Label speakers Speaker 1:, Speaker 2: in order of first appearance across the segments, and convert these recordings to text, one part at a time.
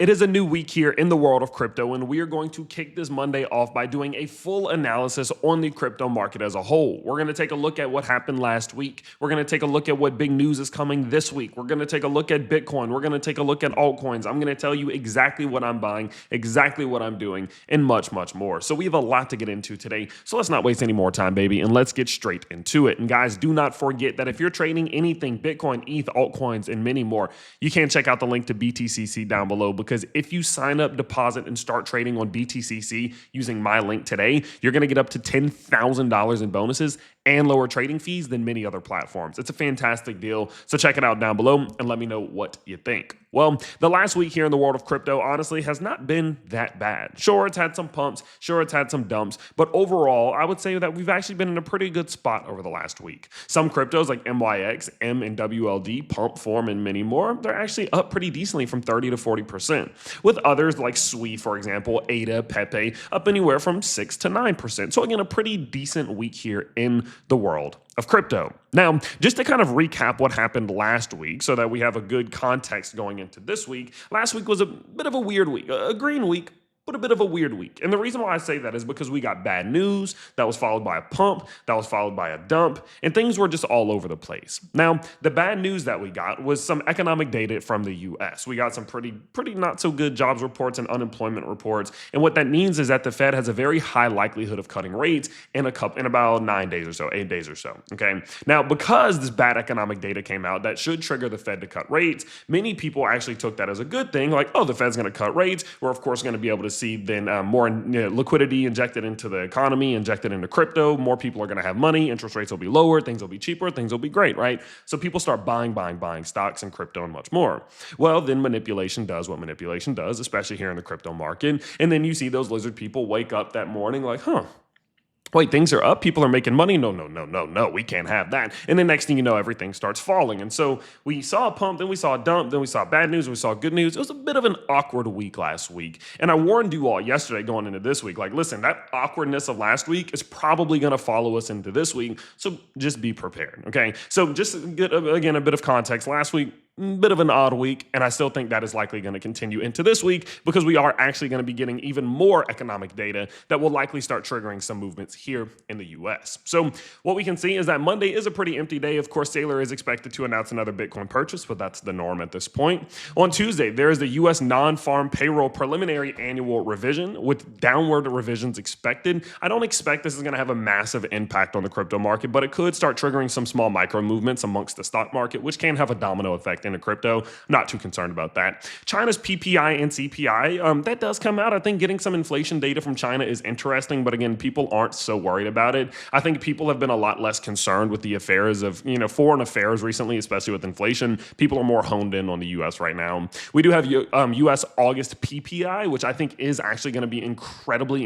Speaker 1: It is a new week here in the world of crypto, and we are going to kick this Monday off by doing a full analysis on the crypto market as a whole. We're going to take a look at what happened last week. We're going to take a look at what big news is coming this week. We're going to take a look at Bitcoin. We're going to take a look at altcoins. I'm going to tell you exactly what I'm buying, exactly what I'm doing, and much, much more. So we have a lot to get into today. So let's not waste any more time, baby, and let's get straight into it. And guys, do not forget that if you're trading anything, Bitcoin, ETH, altcoins, and many more, you can check out the link to BTCC down below, because if you sign up, deposit, and start trading on BTCC using my link today, you're going to get up to $10,000 in bonuses and lower trading fees than many other platforms. It's a fantastic deal. So check it out down below and let me know what you think. Well, the last week here in the world of crypto honestly has not been that bad. Sure, it's had some pumps. Sure, it's had some dumps. But overall, I would say that we've actually been in a pretty good spot over the last week. Some cryptos like MYX, M and WLD, Pump, Form, and many more, they're actually up pretty decently from 30 to 40%. With others like SWI, for example, ADA, Pepe, up anywhere from 6 to 9%. So again, a pretty decent week here in the world of crypto. Now, just to kind of recap what happened last week so that we have a good context going into this week, last week was a bit of a weird week, a green week, but a bit of a weird week. And the reason why I say that is because we got bad news, that was followed by a pump, that was followed by a dump, and things were just all over the place. Now, the bad news that we got was some economic data from the US. We got some pretty not so good jobs reports and unemployment reports. And what that means is that the Fed has a very high likelihood of cutting rates in about 9 days or so, 8 days or so. Okay. Now, because this bad economic data came out that should trigger the Fed to cut rates, many people actually took that as a good thing. Like, oh, the Fed's going to cut rates. We're of course going to be able to see then more liquidity injected into the economy, injected into crypto. More people are going to have money. Interest rates will be lower. Things will be cheaper. Things will be great, right? So people start buying stocks and crypto and much more. Well, then manipulation does what manipulation does, especially here in the crypto market. And then you see those lizard people wake up that morning like, wait, things are up. People are making money. No, we can't have that. And the next thing you know, everything starts falling. And so we saw a pump, then we saw a dump, then we saw bad news, we saw good news. It was a bit of an awkward week last week. And I warned you all yesterday going into this week, like, listen, that awkwardness of last week is probably going to follow us into this week. So just be prepared. Okay. So just to get, again, a bit of context. Last week, bit of an odd week, and I still think that is likely going to continue into this week because we are actually going to be getting even more economic data that will likely start triggering some movements here in the US. So what we can see is that Monday is a pretty empty day. Of course, Saylor is expected to announce another Bitcoin purchase, but that's the norm at this point. On Tuesday, there is the US non-farm payroll preliminary annual revision with downward revisions expected. I don't expect this is going to have a massive impact on the crypto market, but it could start triggering some small micro movements amongst the stock market, which can have a domino effect into crypto. I'm not too concerned about that. China's PPI and CPI, that does come out. I think getting some inflation data from China is interesting, but again, people aren't so worried about it. I think people have been a lot less concerned with the affairs of, foreign affairs recently, especially with inflation. People are more honed in on the US right now. We do have US August PPI, which I think is actually going to be incredibly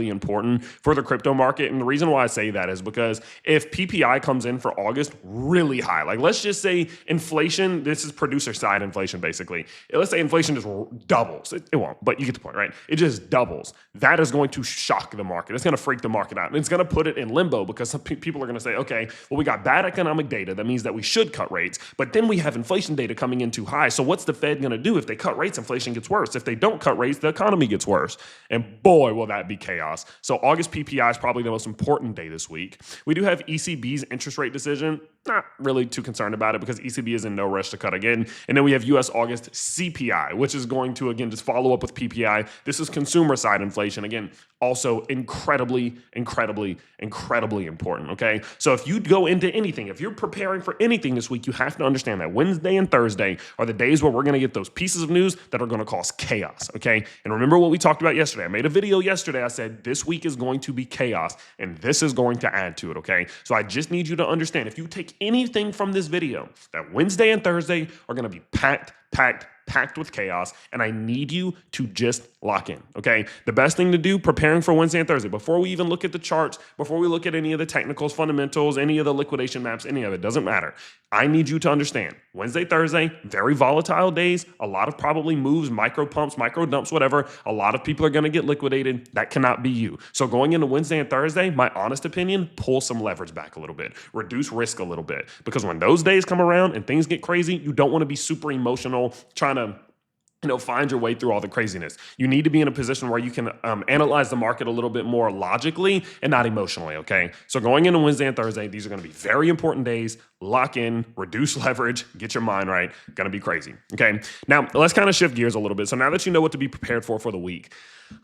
Speaker 1: important for the crypto market. And the reason why I say that is because if PPI comes in for August really high, like let's just say inflation, this is producer side inflation basically. Let's say inflation just doubles. It won't, but you get the point, right? It just doubles. That is going to shock the market. It's going to freak the market out. And it's going to put it in limbo because some people are going to say, okay, well, we got bad economic data. That means that we should cut rates, but then we have inflation data coming in too high. So what's the Fed going to do? If they cut rates, inflation gets worse. If they don't cut rates, the economy gets worse. And boy, will that be chaos. So August PPI is probably the most important day this week. We do have ECB's interest rate decision. Not really too concerned about it because ECB is in no rush to cut again. And then we have US August CPI, which is going to, again, just follow up with PPI. This is consumer side inflation. Again, also incredibly important, okay? So if you go into anything, if you're preparing for anything this week, you have to understand that Wednesday and Thursday are the days where we're going to get those pieces of news that are going to cause chaos, okay? And remember what we talked about yesterday. I made a video yesterday. I said this week is going to be chaos, and this is going to add to it, okay? So I just need you to understand, if you take anything from this video, that Wednesday and Thursday are going to be packed with chaos, and I need you to just lock in, okay? The best thing to do preparing for Wednesday and Thursday, before we even look at the charts, before we look at any of the technicals, fundamentals, any of the liquidation maps, any of it, doesn't matter. I need you to understand, Wednesday, Thursday, very volatile days, a lot of probably moves, micro pumps, micro dumps, whatever. A lot of people are going to get liquidated. That cannot be you. So going into Wednesday and Thursday, my honest opinion, pull some leverage back a little bit, reduce risk a little bit, because when those days come around and things get crazy, you don't want to be super emotional trying to find your way through all the craziness. You need to be in a position where you can analyze the market a little bit more logically and not emotionally, okay? So going into Wednesday and Thursday, these are going to be very important days. Lock in, reduce leverage, get your mind right. Going to be crazy, okay? Now, let's kind of shift gears a little bit. So now that you know what to be prepared for the week,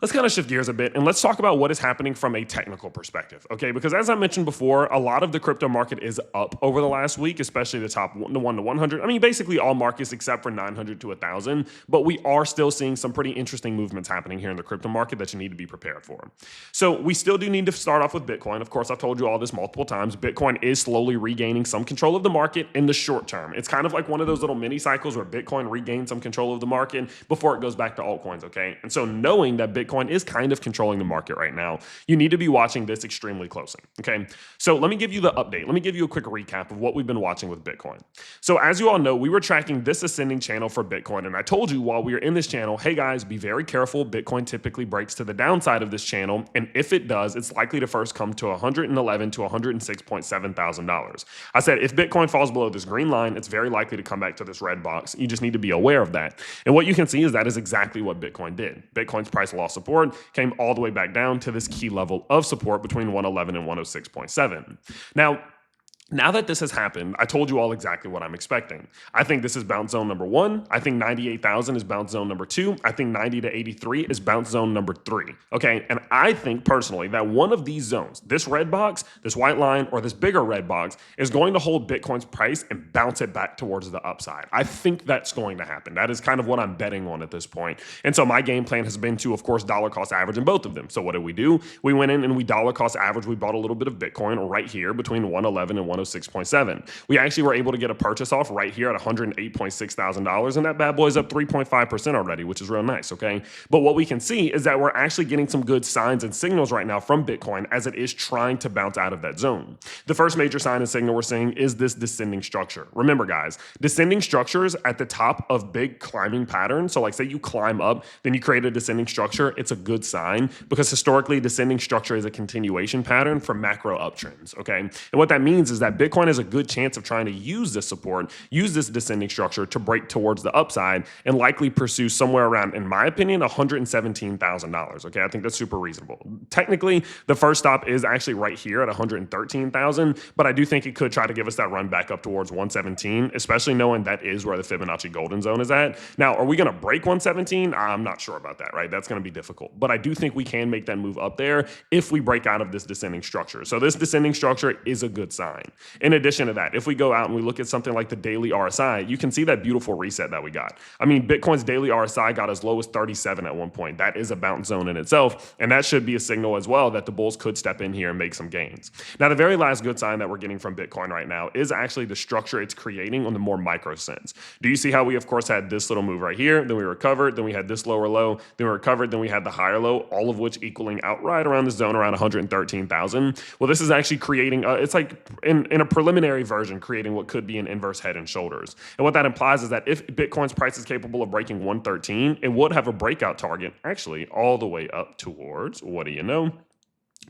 Speaker 1: let's kind of shift gears a bit and let's talk about what is happening from a technical perspective, okay? Because as I mentioned before, a lot of the crypto market is up over the last week, especially the top 1 to 100. I mean, basically all markets except for 900 to 1,000, but we are still seeing some pretty interesting movements happening here in the crypto market that you need to be prepared for. So we still do need to start off with Bitcoin. Of course, I've told you all this multiple times. Bitcoin is slowly regaining some control of the market in the short term. It's kind of like one of those little mini cycles where Bitcoin regains some control of the market before it goes back to altcoins, okay? And so knowing that Bitcoin is kind of controlling the market right now, you need to be watching this extremely closely, okay? So let me give you the update. Let me give you a quick recap of what we've been watching with Bitcoin. So as you all know, we were tracking this ascending channel for Bitcoin, and I told you while we were in this channel, hey guys, be very careful. Bitcoin typically breaks to the downside of this channel, and if it does, it's likely to first come to $111,000 to $106.7 thousand. I said if Bitcoin falls below this green line, it's very likely to come back to this red box. You just need to be aware of that. And what you can see is that is exactly what Bitcoin did. Bitcoin's price lost support, came all the way back down to this key level of support between 111 and 106.7. Now that this has happened, I told you all exactly what I'm expecting. I think this is bounce zone number 1. I think 98,000 is bounce zone number 2. I think 90 to 83 is bounce zone number 3. Okay, and I think personally that one of these zones, this red box, this white line, or this bigger red box, is going to hold Bitcoin's price and bounce it back towards the upside. I think that's going to happen. That is kind of what I'm betting on at this point. And so my game plan has been to, of course, dollar cost average in both of them. So what did we do? We went in and we dollar cost average. We bought a little bit of Bitcoin right here between 111 and 106.7. We actually were able to get a purchase off right here at $108.6 thousand, and that bad boy's up 3.5% already, which is real nice, okay? But what we can see is that we're actually getting some good signs and signals right now from Bitcoin as it is trying to bounce out of that zone. The first major sign and signal we're seeing is this descending structure. Remember, guys, descending structures at the top of big climbing patterns. So like say you climb up, then you create a descending structure. It's a good sign because historically descending structure is a continuation pattern for macro uptrends, okay? And what that means is that Bitcoin has a good chance of trying to use this support, use this descending structure to break towards the upside and likely pursue somewhere around, in my opinion, $117,000, okay? I think that's super reasonable. Technically, the first stop is actually right here at 113,000, but I do think it could try to give us that run back up towards 117, especially knowing that is where the Fibonacci golden zone is at. Now, are we going to break 117? I'm not sure about that, right? That's going to be difficult, but I do think we can make that move up there if we break out of this descending structure. So this descending structure is a good sign. In addition to that, if we go out and we look at something like the daily RSI, you can see that beautiful reset that we got. I mean, Bitcoin's daily RSI got as low as 37 at one point. That is a bounce zone in itself, and that should be a signal as well that the bulls could step in here and make some gains. Now, the very last good sign that we're getting from Bitcoin right now is actually the structure it's creating on the more micro sense. Do you see how we, of course, had this little move right here, then we recovered, then we had this lower low, then we recovered, then we had the higher low, all of which equaling out right around the zone around 113,000. Well, this is actually creating, it's like in a preliminary version, creating what could be an inverse head and shoulders. And what that implies is that if Bitcoin's price is capable of breaking 113, it would have a breakout target actually all the way up towards, what do you know?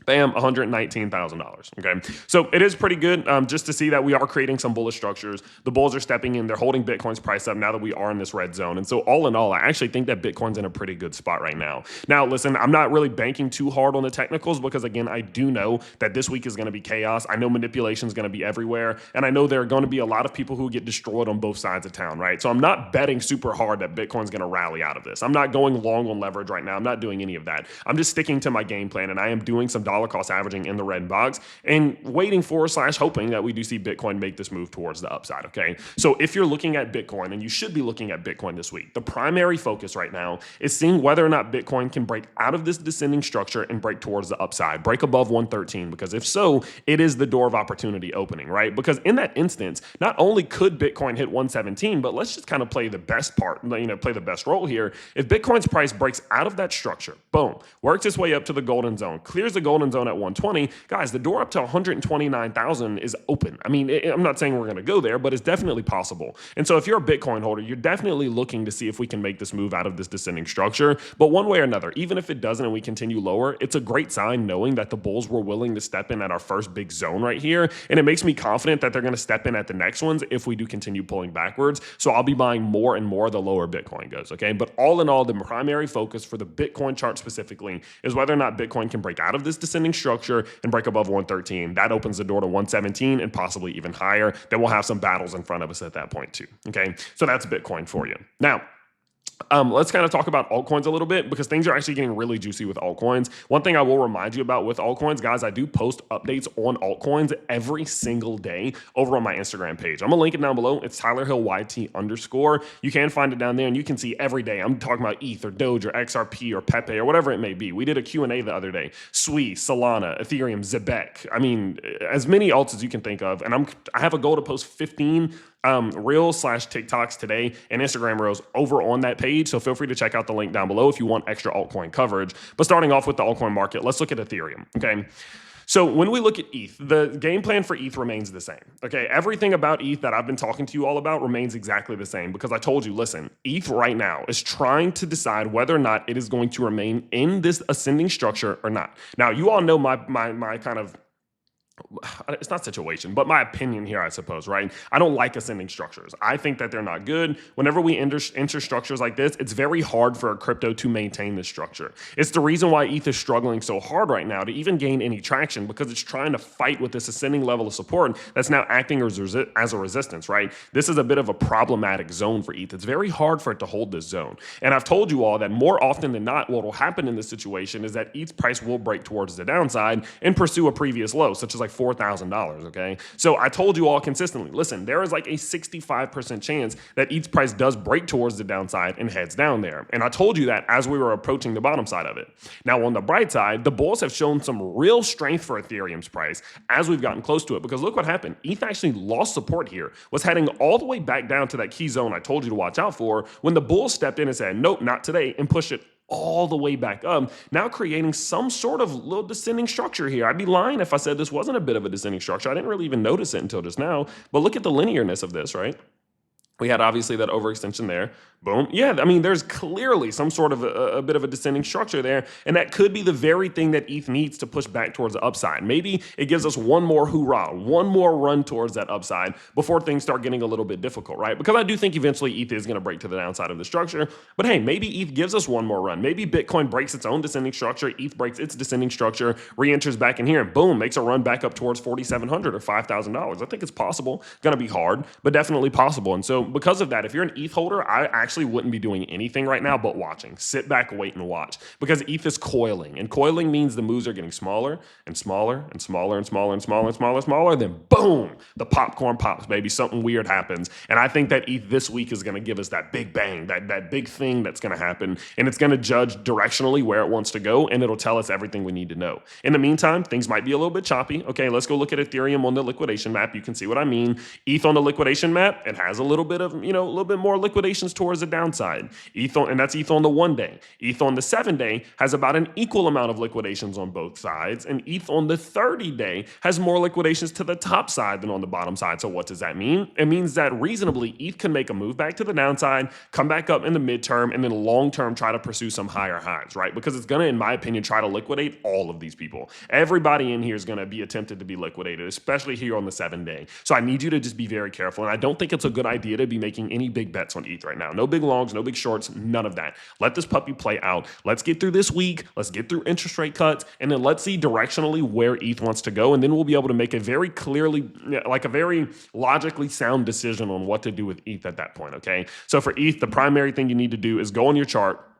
Speaker 1: Bam, $119,000, okay? So it is pretty good just to see that we are creating some bullish structures. The bulls are stepping in. They're holding Bitcoin's price up now that we are in this red zone. And so all in all, I actually think that Bitcoin's in a pretty good spot right now. Now, listen, I'm not really banking too hard on the technicals because, again, I do know that this week is going to be chaos. I know manipulation is going to be everywhere. And I know there are going to be a lot of people who get destroyed on both sides of town, right? So I'm not betting super hard that Bitcoin's going to rally out of this. I'm not going long on leverage right now. I'm not doing any of that. I'm just sticking to my game plan, and I am doing some dollar cost averaging in the red box and waiting for / hoping that we do see Bitcoin make this move towards the upside, okay? So if you're looking at Bitcoin, and you should be looking at Bitcoin this week, the primary focus right now is seeing whether or not Bitcoin can break out of this descending structure and break towards the upside, break above 113, because if so, it is the door of opportunity opening, right? Because in that instance, not only could Bitcoin hit 117, but let's just kind of play the best part, play the best role here. If Bitcoin's price breaks out of that structure, boom, works its way up to the golden zone, clears the golden zone at 120, guys, the door up to 129,000 is open. I mean, I'm not saying we're going to go there, but it's definitely possible. And so if you're a Bitcoin holder, you're definitely looking to see if we can make this move out of this descending structure. But one way or another, even if it doesn't and we continue lower, it's a great sign knowing that the bulls were willing to step in at our first big zone right here. And it makes me confident that they're going to step in at the next ones if we do continue pulling backwards. So I'll be buying more and more the lower Bitcoin goes, okay? But all in all, the primary focus for the Bitcoin chart specifically is whether or not Bitcoin can break out of this descending structure and break above 113. That opens the door to 117 and possibly even higher. Then we'll have some battles in front of us at that point too, okay? So that's Bitcoin for you. Now, let's kind of talk about altcoins a little bit because things are actually getting really juicy with altcoins. One thing I will remind you about with altcoins, guys, I do post updates on altcoins every single day over on my Instagram page. I'm going to link it down below. It's TylerHillYT_. You can find it down there and you can see every day. I'm talking about ETH or Doge or XRP or Pepe or whatever it may be. We did a Q&A the other day. Sui, Solana, Ethereum, Zebek. I mean, as many alts as you can think of. And I have a goal to post 15 Reels/TikToks today and Instagram Reels over on that page. So feel free to check out the link down below if you want extra altcoin coverage. But starting off with the altcoin market, let's look at Ethereum, okay? So when we look at ETH, the game plan for ETH remains the same, okay? Everything about ETH that I've been talking to you all about remains exactly the same because I told you, listen, ETH right now is trying to decide whether or not it is going to remain in this ascending structure or not. Now, you all know my kind of, it's not situation, but my opinion here, I suppose, right? I don't like ascending structures. I think that they're not good. Whenever we enter structures like this, it's very hard for a crypto to maintain this structure. It's the reason why ETH is struggling so hard right now to even gain any traction because it's trying to fight with this ascending level of support that's now acting as a resistance, right? This is a bit of a problematic zone for ETH. It's very hard for it to hold this zone. And I've told you all that more often than not, what will happen in this situation is that ETH's price will break towards the downside and pursue a previous low, such as like $4,000, okay? So I told you all consistently, listen, there is like a 65% chance that ETH's price does break towards the downside and heads down there. And I told you that as we were approaching the bottom side of it. Now, on the bright side, the bulls have shown some real strength for Ethereum's price as we've gotten close to it, because look what happened. ETH actually lost support here, was heading all the way back down to that key zone I told you to watch out for when the bulls stepped in and said, nope, not today, and pushed it all the way back up, now creating some sort of little descending structure here. I'd be lying if I said this wasn't a bit of a descending structure. I didn't really even notice it until just now, but look at the linearness of this, right? We had obviously that overextension there. Boom. Yeah, I mean, there's clearly some sort of a bit of a descending structure there, and that could be the very thing that ETH needs to push back towards the upside. Maybe it gives us one more hoorah, one more run towards that upside before things start getting a little bit difficult, right? Because I do think eventually ETH is going to break to the downside of the structure, but hey, maybe ETH gives us one more run. Maybe Bitcoin breaks its own descending structure, ETH breaks its descending structure, re-enters back in here, and boom, makes a run back up towards $4,700 or $5,000. I think it's possible. Going to be hard, but definitely possible. And so because of that, if you're an ETH holder, I actually wouldn't be doing anything right now but watching. Sit back, wait, and watch. Because ETH is coiling. And coiling means the moves are getting smaller and smaller and smaller and smaller and smaller and smaller and smaller. Then boom, the popcorn pops, baby. Something weird happens. And I think that ETH this week is going to give us that big bang, that big thing that's going to happen. And it's going to judge directionally where it wants to go. And it'll tell us everything we need to know. In the meantime, things might be a little bit choppy. Okay, let's go look at Ethereum on the liquidation map. You can see what I mean. ETH on the liquidation map, it has a little bit of, a little bit more liquidations towards the downside. And that's ETH on the 1 day. ETH on the 7 day has about an equal amount of liquidations on both sides. And ETH on the 30 day has more liquidations to the top side than on the bottom side. So what does that mean? It means that reasonably ETH can make a move back to the downside, come back up in the midterm, and then long term try to pursue some higher highs, right? Because it's going to, in my opinion, try to liquidate all of these people. Everybody in here is going to be attempted to be liquidated, especially here on the 7 day. So I need you to just be very careful. And I don't think it's a good idea to be making any big bets on ETH right now. No big longs, no big shorts, none of that. Let this puppy play out. Let's get through this week. Let's get through interest rate cuts. And then let's see directionally where ETH wants to go. And then we'll be able to make a very clearly, like a very logically sound decision on what to do with ETH at that point, okay? So for ETH, the primary thing you need to do is go on your chart,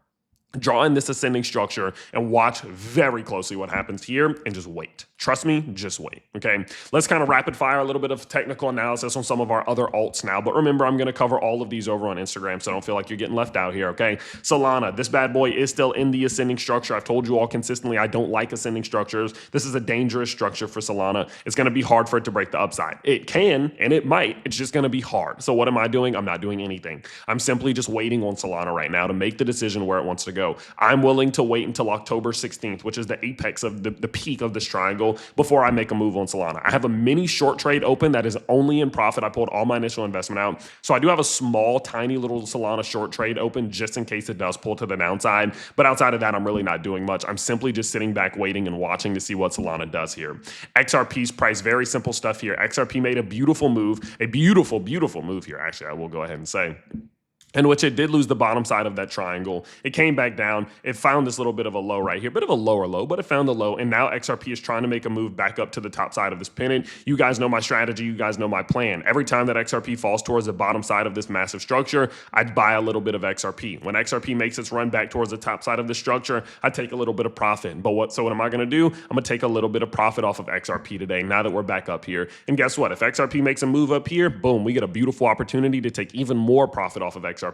Speaker 1: draw in this ascending structure, and watch very closely what happens here and just wait. Trust me, just wait, okay? Let's kind of rapid fire a little bit of technical analysis on some of our other alts now, but remember, I'm going to cover all of these over on Instagram, so don't feel like you're getting left out here, okay? Solana, this bad boy is still in the ascending structure. I've told you all consistently, I don't like ascending structures. This is a dangerous structure for Solana. It's going to be hard for it to break the upside. It can, and it might. It's just going to be hard. So what am I doing? I'm not doing anything. I'm simply just waiting on Solana right now to make the decision where it wants to go. go. I'm willing to wait until October 16th, which is the apex of the peak of this triangle, before I make a move on Solana. I have a mini short trade open that is only in profit. I pulled all my initial investment out. So I do have a small, tiny little Solana short trade open just in case it does pull to the downside. But outside of that, I'm really not doing much. I'm simply just sitting back waiting and watching to see what Solana does here. XRP's price, very simple stuff here. XRP made a beautiful move, a beautiful, beautiful move here. Actually, I will go ahead and say, in which it did lose the bottom side of that triangle. It came back down. It found this little bit of a low right here, bit of a lower low, but it found the low. And now XRP is trying to make a move back up to the top side of this pennant. You guys know my strategy. You guys know my plan. Every time that XRP falls towards the bottom side of this massive structure, I'd buy a little bit of XRP. When XRP makes its run back towards the top side of the structure, I take a little bit of profit. So what am I going to do? I'm going to take a little bit of profit off of XRP today, now that we're back up here. And guess what? If XRP makes a move up here, boom, we get a beautiful opportunity to take even more profit off of XRP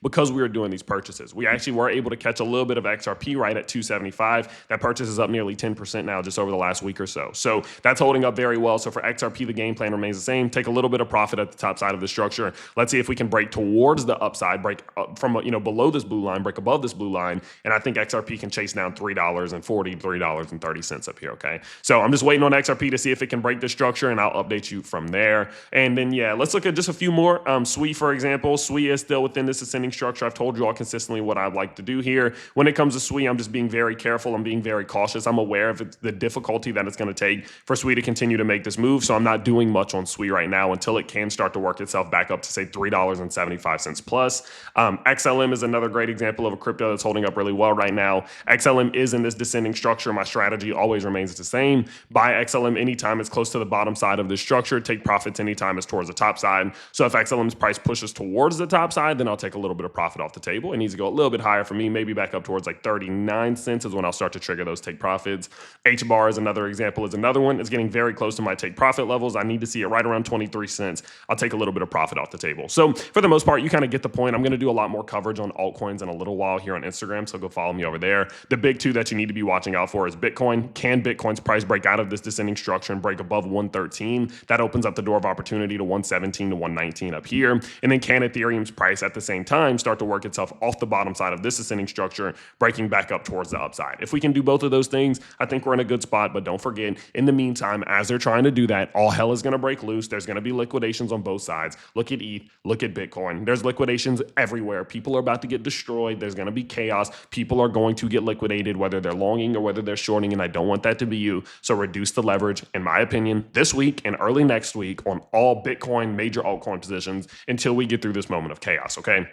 Speaker 1: because we were doing these purchases. We actually were able to catch a little bit of XRP right at 275. That purchase is up nearly 10% now just over the last week or so. So that's holding up very well. So for XRP, the game plan remains the same. Take a little bit of profit at the top side of the structure. Let's see if we can break towards the upside, break up from below this blue line, break above this blue line. And I think XRP can chase down $3.40, $3.30 up here, okay? So I'm just waiting on XRP to see if it can break the structure, and I'll update you from there. And then, yeah, let's look at just a few more. SWI, for example. SWI is still within this ascending structure. I've told you all consistently what I'd like to do here. When it comes to SWI, I'm just being very careful. I'm being very cautious. I'm aware of the difficulty that it's going to take for SWI to continue to make this move. So I'm not doing much on SWI right now until it can start to work itself back up to, say, $3.75 plus. XLM is another great example of a crypto that's holding up really well right now. XLM is in this descending structure. My strategy always remains the same. Buy XLM anytime it's close to the bottom side of this structure. Take profits anytime it's towards the top side. So if XLM's price pushes towards the top side, then I'll take a little bit of profit off the table. It needs to go a little bit higher for me, maybe back up towards like 39 cents is when I'll start to trigger those take profits. HBAR is another example, is another one. It's getting very close to my take profit levels. I need to see it right around 23 cents. I'll take a little bit of profit off the table. So for the most part, you kind of get the point. I'm going to do a lot more coverage on altcoins in a little while here on Instagram, so go follow me over there. The big two that you need to be watching out for is Bitcoin. Can Bitcoin's price break out of this descending structure and break above 113? That opens up the door of opportunity to 117 to 119 up here. And then can Ethereum's price at the same time start to work itself off the bottom side of this ascending structure, breaking back up towards the upside? If we can do both of those things, I think we're in a good spot. But don't forget, in the meantime, as they're trying to do that, all hell is going to break loose. There's going to be liquidations on both sides. Look at ETH, look at Bitcoin. There's liquidations everywhere. People are about to get destroyed. There's going to be chaos. People are going to get liquidated, whether they're longing or whether they're shorting, and I don't want that to be you. So reduce the leverage, in my opinion, this week and early next week on all Bitcoin major altcoin positions until we get through this moment of chaos, okay?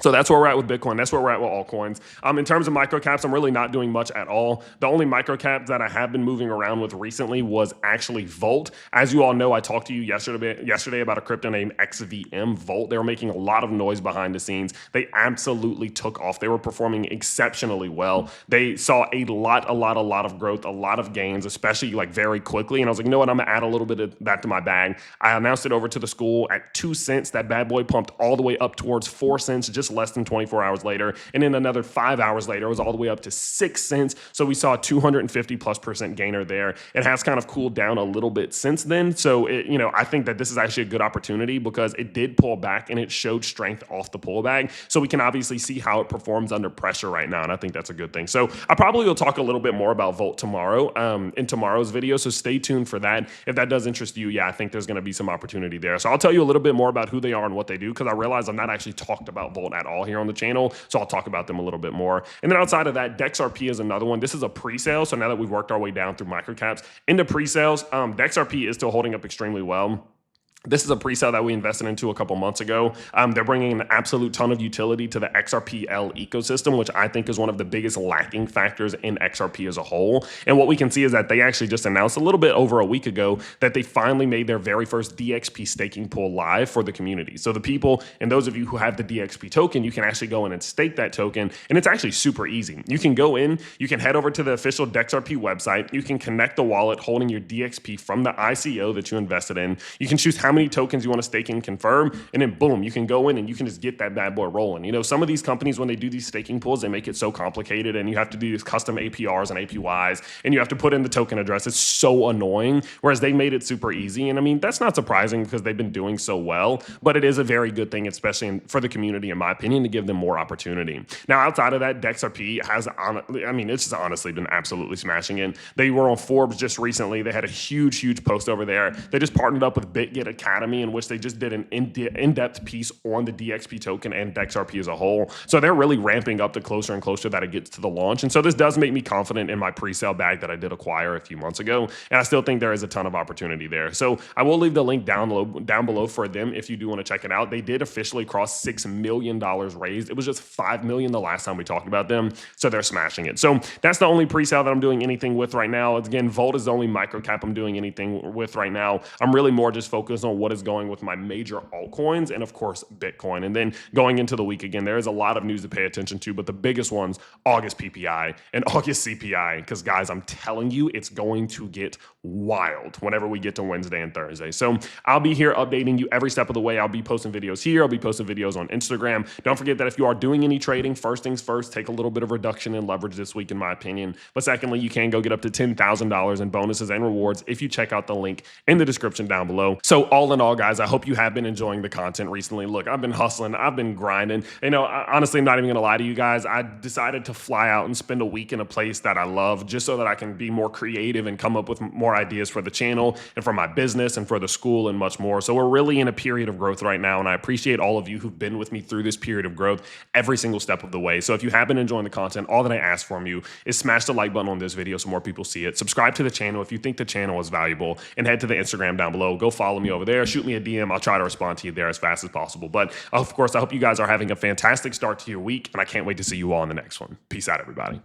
Speaker 1: So that's where we're at with Bitcoin. That's where we're at with altcoins. In terms of microcaps, I'm really not doing much at all. The only microcap that I have been moving around with recently was actually Volt. As you all know, I talked to you yesterday about a crypto named XVM Volt. They were making a lot of noise behind the scenes. They absolutely took off. They were performing exceptionally well. They saw a lot of growth, a lot of gains, especially like very quickly. And I was like, you know what? I'm going to add a little bit of that to my bag. I announced it over to the school at 2 cents. That bad boy pumped all the way up towards 4 cents just less than 24 hours later. And then another 5 hours later, it was all the way up to 6 cents. So we saw a 250+% gainer there. It has kind of cooled down a little bit since then. So, I think that this is actually a good opportunity because it did pull back and it showed strength off the pullback. So we can obviously see how it performs under pressure right now. And I think that's a good thing. So I probably will talk a little bit more about Volt tomorrow in tomorrow's video. So stay tuned for that. If that does interest you, yeah, I think there's going to be some opportunity there. So I'll tell you a little bit more about who they are and what they do because I realize I've not actually talked about Volt at all here on the channel. So I'll talk about them a little bit more. And then outside of that, DexRP is another one. This is a pre-sale. So now that we've worked our way down through microcaps into pre-sales, DexRP is still holding up extremely well. This is a pre-sale that we invested into a couple months ago. They're bringing an absolute ton of utility to the XRPL ecosystem, which I think is one of the biggest lacking factors in XRP as a whole. And what we can see is that they actually just announced a little bit over a week ago that they finally made their very first DXP staking pool live for the community. So the people and those of you who have the DXP token, you can actually go in and stake that token. And it's actually super easy. You can go in, you can head over to the official DexRP website. You can connect the wallet holding your DXP from the ICO that you invested in. You can choose how how many tokens you want to stake and confirm, and then boom, you can go in and you can just get that bad boy rolling. You know, some of these companies, when they do these staking pools, they make it so complicated, and you have to do these custom APRs and APYs, and you have to put in the token address. It's so annoying, whereas they made it super easy. And I mean, that's not surprising because they've been doing so well, but it is a very good thing, especially for the community, in my opinion, to give them more opportunity. Now, outside of that, DexRP has, I mean, it's just honestly been absolutely smashing it. They were on Forbes just recently. They had a huge post over there. They just partnered up with BitGet Academy, in which they just did an in-depth piece on the DXP token and DexRP as a whole. So they're really ramping up the closer and closer that it gets to the launch. And so this does make me confident in my pre-sale bag that I did acquire a few months ago. And I still think there is a ton of opportunity there. So I will leave the link down below for them if you do want to check it out. They did officially cross $6 million raised. It was just $5 million the last time we talked about them. So they're smashing it. So that's the only pre-sale that I'm doing anything with right now. Again, Volt is the only microcap I'm doing anything with right now. I'm really more just focused on what is going with my major altcoins and, of course, Bitcoin. And then going into the week again, there is a lot of news to pay attention to, but the biggest ones, August PPI and August CPI, because guys, I'm telling you, it's going to get wild whenever we get to Wednesday and Thursday. So I'll be here updating you every step of the way. I'll be posting videos here. I'll be posting videos on Instagram. Don't forget that if you are doing any trading, first things first, take a little bit of reduction in leverage this week, in my opinion. But secondly, you can go get up to $10,000 in bonuses and rewards if you check out the link in the description down below. So all in all, guys, I hope you have been enjoying the content recently. Look, I've been hustling. I've been grinding. You know, honestly, I'm not even going to lie to you guys. I decided to fly out and spend a week in a place that I love just so that I can be more creative and come up with more ideas for the channel and for my business and for the school and much more. So we're really in a period of growth right now, and I appreciate all of you who've been with me through this period of growth every single step of the way. So if you have been enjoying the content, all that I ask from you is smash the like button on this video so more people see it. Subscribe to the channel if you think the channel is valuable, and head to the Instagram down below. Go follow me over there. Shoot me a DM. I'll try to respond to you there as fast as possible. But of course, I hope you guys are having a fantastic start to your week, and I can't wait to see you all in the next one. Peace out, everybody.